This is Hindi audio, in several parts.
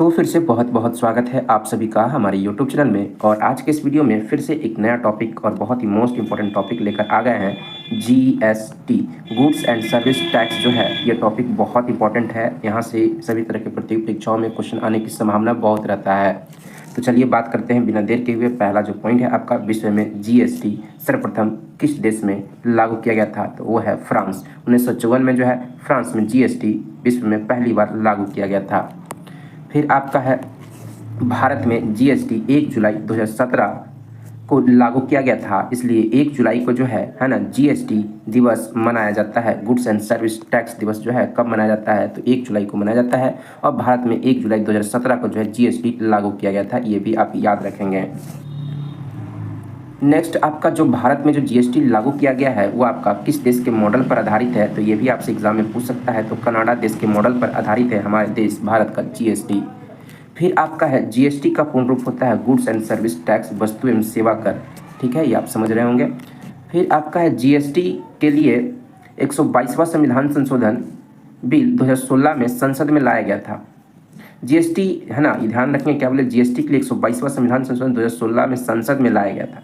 तो फिर से बहुत बहुत स्वागत है आप सभी का हमारे यूट्यूब चैनल में। और आज के इस वीडियो में फिर से एक नया टॉपिक और बहुत ही मोस्ट इम्पोर्टेंट टॉपिक लेकर आ गए हैं। GST, goods and service tax जो है ये टॉपिक बहुत इंपॉर्टेंट है। यहाँ से सभी तरह के प्रतियोगी परीक्षाओं में क्वेश्चन आने की संभावना बहुत रहता है। तो चलिए बात करते हैं बिना देर के हुए। पहला जो पॉइंट है आपका, विश्व में जीएसटी सर्वप्रथम किस देश में लागू किया गया था? तो वो है फ्रांस। 1954 में जो है फ्रांस में जीएसटी विश्व में पहली बार लागू किया गया था। फिर आपका है भारत में जीएसटी 1 जुलाई 2017 को लागू किया गया था, इसलिए 1 जुलाई को जो है ना जीएसटी दिवस मनाया जाता है। गुड्स एंड सर्विस टैक्स दिवस जो है कब मनाया जाता है? तो 1 जुलाई को मनाया जाता है। और भारत में 1 जुलाई 2017 को जो है जीएसटी लागू किया गया था, ये भी आप याद रखेंगे। नेक्स्ट आपका जो भारत में जो जीएसटी लागू किया गया है वो आपका किस देश के मॉडल पर आधारित है? तो ये भी आपसे एग्जाम में पूछ सकता है। तो कनाडा देश के मॉडल पर आधारित है हमारे देश भारत का जीएसटी। फिर आपका है जीएसटी का पूर्ण रूप होता है गुड्स एंड सर्विस टैक्स, वस्तु एवं सेवा कर। ठीक है, ये आप समझ रहे होंगे। फिर आपका है जीएसटी के लिए 122वां संविधान संशोधन बिल 2016 में संसद में लाया गया था। जीएसटी है ना, ये ध्यान रखें, क्या बोले, जीएसटी के लिए 122वां संविधान संशोधन 2016 में संसद में लाया गया था।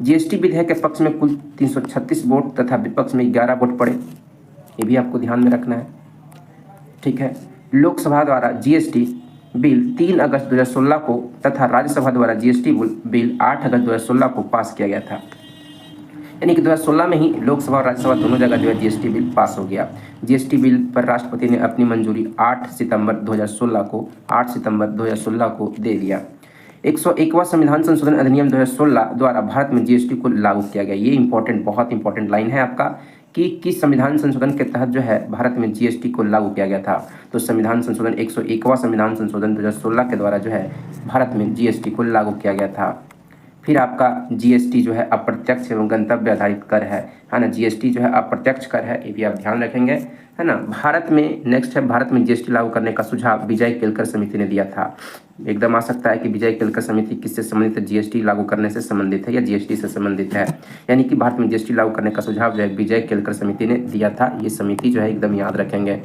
जीएसटी विधेयक के पक्ष में कुल 336 वोट तथा विपक्ष में 11 वोट पड़े, ये भी आपको ध्यान में रखना है। ठीक है, लोकसभा द्वारा जीएसटी बिल 3 अगस्त 2016 को तथा राज्यसभा द्वारा जीएसटी बिल 8 अगस्त 2016 को पास किया गया था। यानी कि 2016 में ही लोकसभा और राज्यसभा दोनों जगह जो है जीएसटी बिल पास हो गया। जीएसटी बिल पर राष्ट्रपति ने अपनी मंजूरी 8 सितंबर 2016 को दे दिया। 101वां संविधान संशोधन अधिनियम 2016 द्वारा भारत में जीएसटी को लागू किया गया। ये इंपॉर्टेंट, बहुत इंपॉर्टेंट लाइन है आपका कि किस संविधान संशोधन के तहत जो है भारत में जीएसटी को लागू किया गया था। तो संविधान संशोधन 101वां संविधान संशोधन 2016 के द्वारा जो है भारत में जीएसटी को लागू किया गया था। फिर आपका जीएसटी जो है अप्रत्यक्ष एवं गंतव्य आधारित कर है ना। जीएसटी जो है अप्रत्यक्ष कर है, ये भी आप ध्यान रखेंगे, है ना। भारत में नेक्स्ट है, भारत में जीएसटी लागू करने का सुझाव विजय केलकर समिति ने दिया था। एकदम आ सकता है कि विजय केलकर समिति किससे संबंधित है? जीएसटी लागू करने से संबंधित है या जीएसटी से संबंधित है। यानी कि भारत में जीएसटी लागू करने का सुझाव जो है विजय केलकर समिति ने दिया था। ये समिति जो है एकदम याद रखेंगे।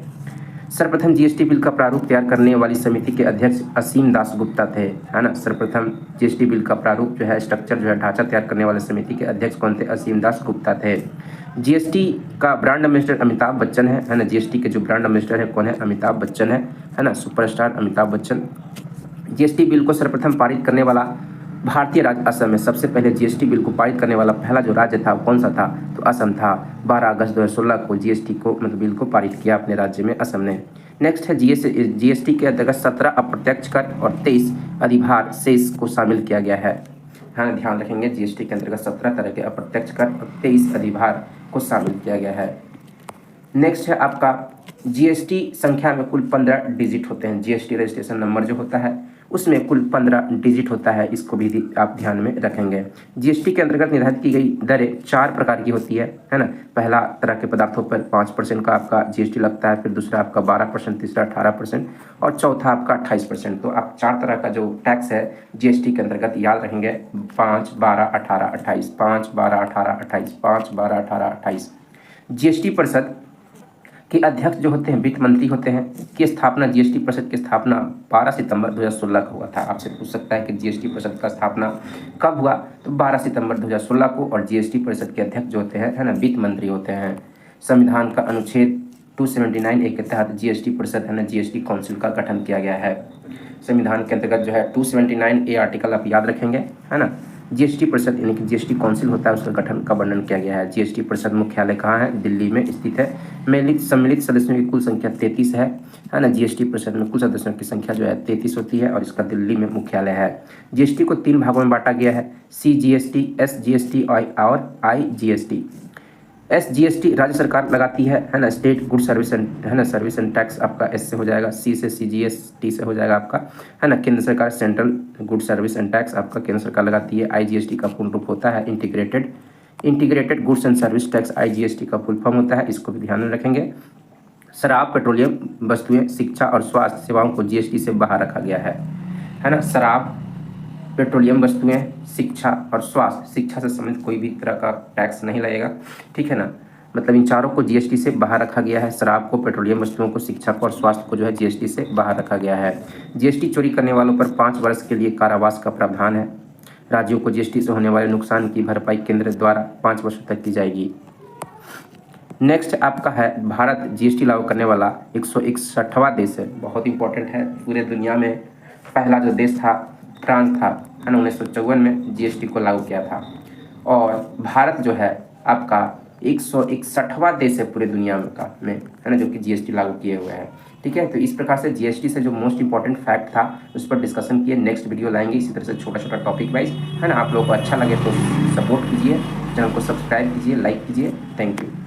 सर्वप्रथम जीएसटी बिल का प्रारूप तैयार करने वाली समिति के अध्यक्ष असीम दास गुप्ता थे, है ना। सर्वप्रथम जीएसटी बिल का प्रारूप जो है, स्ट्रक्चर जो है, ढांचा तैयार करने वाले समिति के अध्यक्ष कौन थे? असीम दास गुप्ता थे। जीएसटी का ब्रांड एम्बेसडर अमिताभ बच्चन है ना। जीएसटी के जो ब्रांड एम्बेसडर है कौन है? अमिताभ बच्चन है ना, superstar Amitabh Bachchan. GST bill को सर्वप्रथम पारित करने वाला भारतीय राज्य असम है। सबसे पहले जीएसटी बिल को पारित करने वाला पहला जो राज्य था कौन सा था? तो असम था। 12 अगस्त 2016 को जीएसटी को बिल को पारित किया अपने राज्य में, असम ने। नेक्स्ट है जीएसटी के अंतर्गत 17 अप्रत्यक्ष कर और 23 अधिभार शेष को शामिल किया गया है। हाँ, ध्यान रखेंगे, जीएसटी के अंतर्गत 17 तरह के अप्रत्यक्ष कर और 23 अधिभार को शामिल किया गया है। नेक्स्ट है आपका जीएसटी संख्या में कुल 15 डिजिट होते हैं। जीएसटी रजिस्ट्रेशन नंबर जो होता है उसमें कुल 15 डिजिट होता है, इसको भी आप ध्यान में रखेंगे। जीएसटी के अंतर्गत निर्धारित की गई दरें 4 प्रकार की होती है ना। पहला तरह के पदार्थों पर 5% का आपका जीएसटी लगता है, फिर दूसरा आपका 12%, तीसरा 18% और चौथा आपका 28%। तो आप 4 तरह का जो टैक्स है जीएसटी के अंतर्गत याद रखेंगे, 5, 12, 18, 28, 5, 12, 18, 28, 5, 12, 18, 28। जीएसटी परिषद के अध्यक्ष जो होते हैं वित्त मंत्री होते हैं, की स्थापना, जीएसटी परिषद की स्थापना 12 सितंबर 2016 को हुआ था। आपसे पूछ सकता है कि जीएसटी परिषद का स्थापना कब हुआ? तो 12 सितंबर 2016 को। और जीएसटी परिषद के अध्यक्ष जो होते हैं, है ना, वित्त मंत्री होते हैं। संविधान का अनुच्छेद 279A के तहत जीएसटी परिषद, है ना, जीएसटी काउंसिल का गठन किया गया है। संविधान के अंतर्गत जो है 279A आर्टिकल आप याद रखेंगे, है ना। जीएसटी परिषद यानी कि जीएसटी काउंसिल होता है, उसका गठन का वर्णन किया गया है। जीएसटी परिषद मुख्यालय कहाँ है? दिल्ली में स्थित है। सम्मिलित सदस्यों की कुल संख्या 33 है ना। जीएसटी परिषद में कुल सदस्यों की संख्या जो है 33 होती है और इसका दिल्ली में मुख्यालय है। जीएसटी को 3 भागों में बांटा गया है, CGST, SGST और IGST। SGST राज्य सरकार लगाती है ना। स्टेट गुड सर्विस एंड, है ना, सर्विस एंड टैक्स आपका S से हो जाएगा, C से CGST से हो जाएगा आपका, है ना। केंद्र सरकार central good service and tax आपका केंद्र सरकार लगाती है। IGST का पूर्ण रूप होता है integrated goods and service tax, IGST का फुल फॉर्म होता है, इसको भी ध्यान में रखेंगे। शराब, पेट्रोलियम वस्तुएं, शिक्षा और स्वास्थ्य सेवाओं को जीएसटी से बाहर रखा गया है ना। शराब, पेट्रोलियम वस्तुएं, शिक्षा और स्वास्थ्य, शिक्षा से संबंधित कोई भी तरह का टैक्स नहीं लगेगा, ठीक है ना। मतलब इन चारों को जीएसटी से बाहर रखा गया है। शराब को, पेट्रोलियम वस्तुओं को, शिक्षा को और स्वास्थ्य को जो है जीएसटी से बाहर रखा गया है। जीएसटी चोरी करने वालों पर 5 वर्ष के लिए कारावास का प्रावधान है। राज्यों को जीएसटी से होने वाले नुकसान की भरपाई केंद्र द्वारा 5 वर्षों तक की जाएगी। नेक्स्ट आपका है भारत जीएसटी लागू करने वाला 161वां देश है। बहुत इंपॉर्टेंट है, पूरे दुनिया में पहला जो देश था फ्रांस था, है ना, 1954 में जीएसटी को लागू किया था। और भारत जो है आपका 161वां देश है पूरे दुनिया में, है ना, जो कि जीएसटी लागू किए हुए हैं। ठीक है, तो इस प्रकार से जीएसटी से जो मोस्ट इंपॉर्टेंट फैक्ट था उस पर डिस्कशन किए। नेक्स्ट वीडियो लाएंगे इसी तरह से छोटा छोटा टॉपिक वाइज, है ना। आप लोगों को अच्छा लगे तो सपोर्ट कीजिए, चैनल को सब्सक्राइब कीजिए, लाइक कीजिए। Thank you.